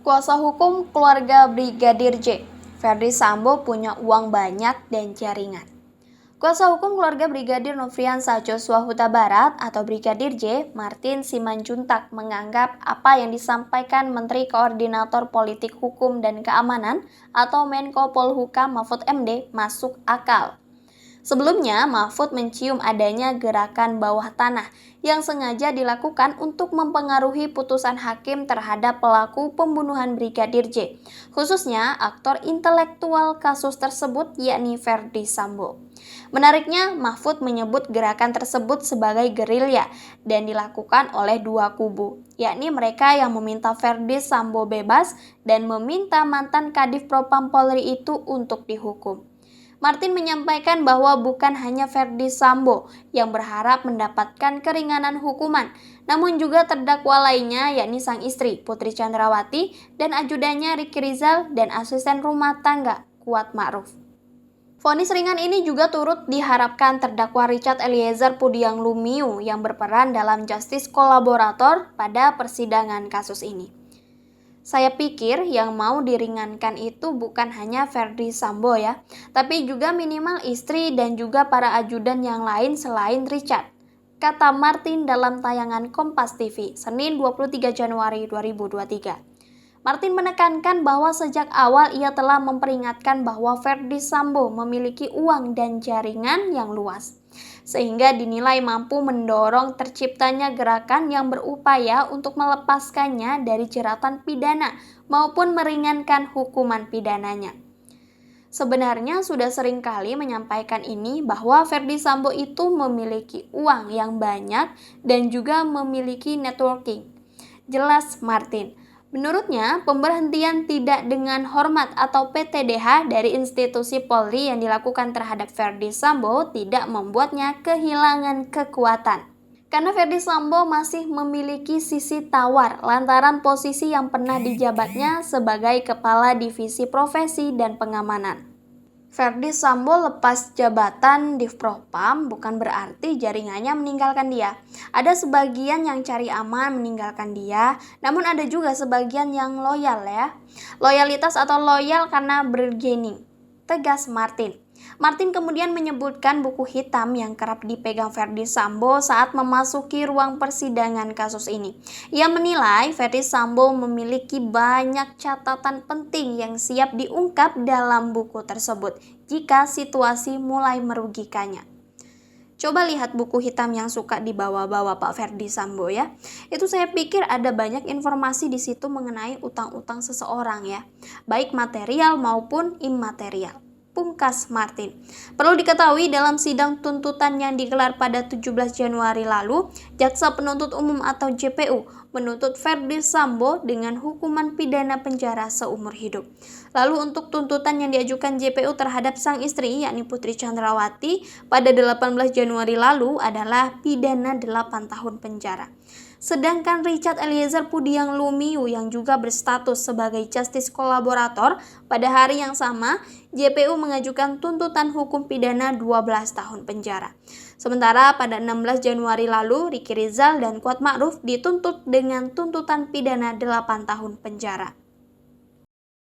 Kuasa hukum keluarga Brigadir J, Verdi Sambo punya uang banyak dan jaringan. Kuasa hukum keluarga Brigadir Nofriansah Joshua Huta Barat atau Brigadir J, Martin Simanjuntak menganggap apa yang disampaikan Menteri Koordinator Politik Hukum dan Keamanan atau Menko Polhukam Mahfud MD masuk akal. Sebelumnya, Mahfud mencium adanya gerakan bawah tanah yang sengaja dilakukan untuk mempengaruhi putusan hakim terhadap pelaku pembunuhan Brigadir J, khususnya aktor intelektual kasus tersebut yakni Verdi Sambo. Menariknya, Mahfud menyebut gerakan tersebut sebagai gerilya dan dilakukan oleh dua kubu, yakni mereka yang meminta Verdi Sambo bebas dan meminta mantan Kadif Propam Polri itu untuk dihukum. Martin menyampaikan bahwa bukan hanya Verdi Sambo yang berharap mendapatkan keringanan hukuman, namun juga terdakwa lainnya yakni sang istri Putri Chandrawati dan ajudannya Ricky Rizal dan asisten rumah tangga Kuat Ma'ruf. Vonis ringan ini juga turut diharapkan terdakwa Richard Eliezer Pudiang Lumiu yang berperan dalam justice kolaborator pada persidangan kasus ini. Saya pikir yang mau diringankan itu bukan hanya Verdi Sambo ya, tapi juga minimal istri dan juga para ajudan yang lain selain Richard, kata Martin dalam tayangan Kompas TV, Senin 23 Januari 2023. Martin menekankan bahwa sejak awal ia telah memperingatkan bahwa Verdi Sambo memiliki uang dan jaringan yang luas, sehingga dinilai mampu mendorong terciptanya gerakan yang berupaya untuk melepaskannya dari jeratan pidana maupun meringankan hukuman pidananya. Sebenarnya sudah sering kali menyampaikan ini bahwa Verdi Sambo itu memiliki uang yang banyak dan juga memiliki networking. Jelas Martin. Menurutnya, pemberhentian tidak dengan hormat atau PTDH dari institusi Polri yang dilakukan terhadap Verdi Sambo tidak membuatnya kehilangan kekuatan. Karena Verdi Sambo masih memiliki sisi tawar lantaran posisi yang pernah dijabatnya sebagai Kepala Divisi Profesi dan Pengamanan. Verdi Sambo lepas jabatan Divpropam bukan berarti jaringannya meninggalkan dia. Ada sebagian yang cari aman meninggalkan dia, namun ada juga sebagian yang loyal ya. Loyalitas atau loyal karena bargaining, tegas Martin. Martin kemudian menyebutkan buku hitam yang kerap dipegang Verdi Sambo saat memasuki ruang persidangan kasus ini. Ia menilai Verdi Sambo memiliki banyak catatan penting yang siap diungkap dalam buku tersebut jika situasi mulai merugikannya. Coba lihat buku hitam yang suka dibawa-bawa Pak Verdi Sambo ya. Itu saya pikir ada banyak informasi di situ mengenai utang-utang seseorang ya, baik material maupun imaterial. Pungkas Martin. Perlu diketahui dalam sidang tuntutan yang digelar pada 17 Januari lalu, Jaksa Penuntut Umum atau JPU menuntut Verdi Sambo dengan hukuman pidana penjara seumur hidup. Lalu untuk tuntutan yang diajukan JPU terhadap sang istri yakni Putri Chandrawati pada 18 Januari lalu adalah pidana 8 tahun penjara. Sedangkan Richard Eliezer Pudiang Lumiu yang juga berstatus sebagai justice kolaborator pada hari yang sama, JPU mengajukan tuntutan hukum pidana 12 tahun penjara. Sementara pada 16 Januari lalu, Ricky Rizal dan Kuat Ma'ruf dituntut dengan tuntutan pidana 8 tahun penjara.